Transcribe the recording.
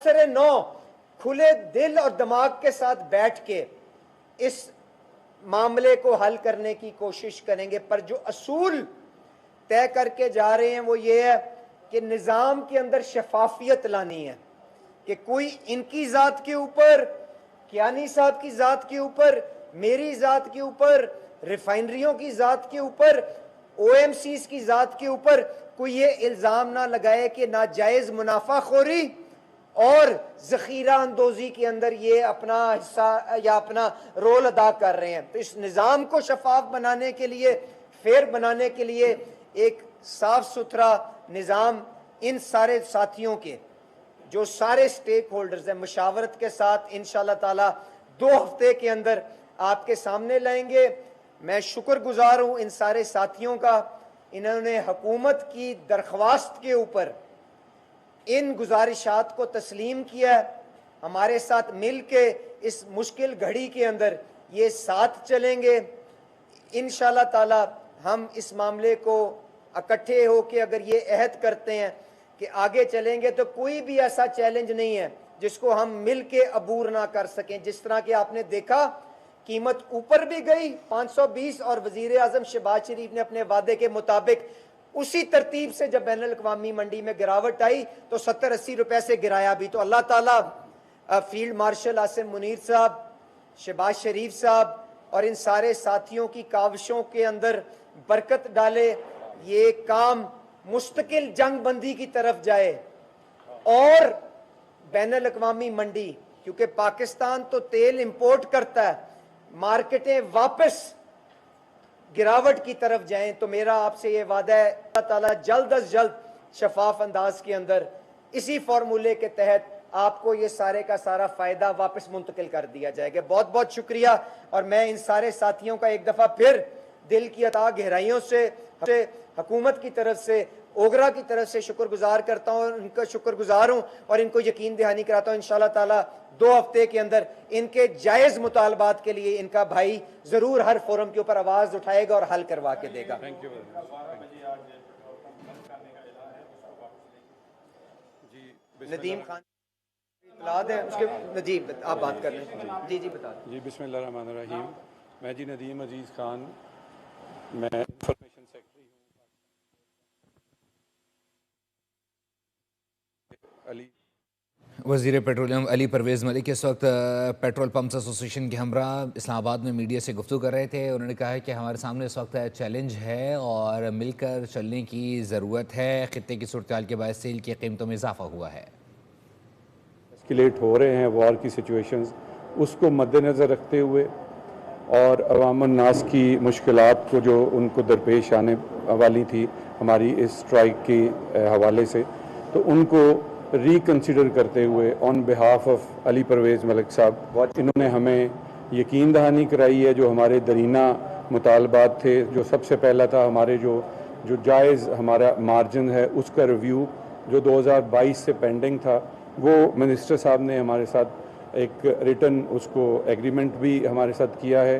सरे नौ खुले दिल और दिमाग के साथ बैठ के इस मामले को हल करने की कोशिश करेंगे। पर जो असूल तय करके जा रहे हैं वो ये है कि निज़ाम के अंदर शफाफियत लानी है, कि कोई इनकी ज़ात के ऊपर, कियानी साहब की ज़ात के ऊपर, मेरी ज़ात के ऊपर, रिफाइनरियों की ज़ात के ऊपर, OMCs की ज़ात के ऊपर कोई ये इल्ज़ाम ना लगाए कि नाजायज़ मुनाफाखोरी और ज़ख़ीरा अंदोज़ी के अंदर ये अपना हिस्सा या अपना रोल अदा कर रहे हैं। तो इस निज़ाम को शफाफ बनाने के लिए, फेयर बनाने के लिए एक साफ सुथरा निज़ाम इन सारे साथियों के, जो सारे स्टेक होल्डर्स हैं, मुशावरत के साथ इंशाअल्लाह ताला 2 हफ्ते के अंदर आपके सामने लाएंगे। मैं शुक्रगुजार हूँ इन सारे साथियों का, इन्होंने हुकूमत की दरख्वास्त के ऊपर इन गुजारिशात को तस्लीम किया है। हमारे साथ मिल के इस मुश्किल घड़ी के अंदर ये साथ चलेंगे। इंशाअल्लाह ताला हम इस मामले को इकट्ठे होकर अगर ये अहद करते हैं कि आगे चलेंगे तो कोई भी ऐसा चैलेंज नहीं है जिसको हम मिल के अबूर ना कर सकें। जिस तरह के आपने देखा कीमत ऊपर भी गई 520 और वजीर आजम शहबाज शरीफ ने अपने वादे के मुताबिक उसी तरतीब से जब बैनुल अक़वामी मंडी में गिरावट आई तो 70-80 रुपए से गिराया भी। तो अल्लाह ताला फील्ड मार्शल आसिम मुनीर साहब, शहबाज शरीफ साहब और इन सारे साथियों की काविशों के अंदर बरकत डाले, ये काम मुस्तकिल जंग बंदी की तरफ जाए और बैनुल अक़वामी मंडी, क्योंकि पाकिस्तान तो तेल इंपोर्ट करता है, मार्केटें वापस गिरावट की तरफ जाएं। तो मेरा आपसे ये वादा है अल्लाह ताला जल्द अज जल्द शफाफ अंदाज के अंदर इसी फार्मूले के तहत आपको ये सारे का सारा फायदा वापस मुंतकिल कर दिया जाएगा। बहुत बहुत शुक्रिया। और मैं इन सारे साथियों का एक दफा फिर दिल की अता गहराइयों से हुकूमत की तरफ से, ओगरा की तरफ से शुक्रगुजार करता हूँ, उनका शुक्रगुजार हूँ और इनको यकीन दहानी कराता हूँ इंशाअल्लाह ताला 2 हफ्ते के अंदर इनके जायज़ मुतालबात के लिए इनका भाई जरूर हर फोरम के ऊपर आवाज उठाएगा और हल करवा के देगा। नदीम खान है उसके, नजीब आप बात कर लें। जी जी बता दें। जी बिस्मिल्लाहिर्रहमानिर्रहीम। मैं जी नदीम अजीज़ खान, मैं इंफॉर्मेशन सेक्रेटरी हूँ। अली वज़ीर पेट्रोलियम अली परवेज़ मलिक इस वक्त पेट्रोल पम्प्स एसोसिएशन के हमरा इस्लामाबाद में मीडिया से गुफ्तगू कर रहे थे। उन्होंने कहा है कि हमारे सामने इस वक्त चैलेंज है और मिलकर चलने की ज़रूरत है। ख़ित्ते की सूरत हाल के बायस तेल की कीमतों में इजाफा हुआ है, एस्केलेट हो रहे हैं वॉर की सिचुएशंस, उसको मद्देनज़र रखते हुए और अवाम नास की मुश्किलात को जो उनको दरपेश आने वाली थी हमारी इस स्ट्राइक के हवाले से, तो उनको रिकन्सिडर करते हुए on behalf of Ali Parvez Malik साहब, इन्होंने हमें यकीन दहानी कराई है जो हमारे दरीना मुतालबात थे। जो सबसे पहला था हमारे जो जायज़ हमारा मार्जिन है उसका रिव्यू जो 2022 से पेंडिंग था, वो मिनिस्टर साहब ने हमारे साथ एक रिटन उसको एग्रीमेंट भी हमारे साथ किया है।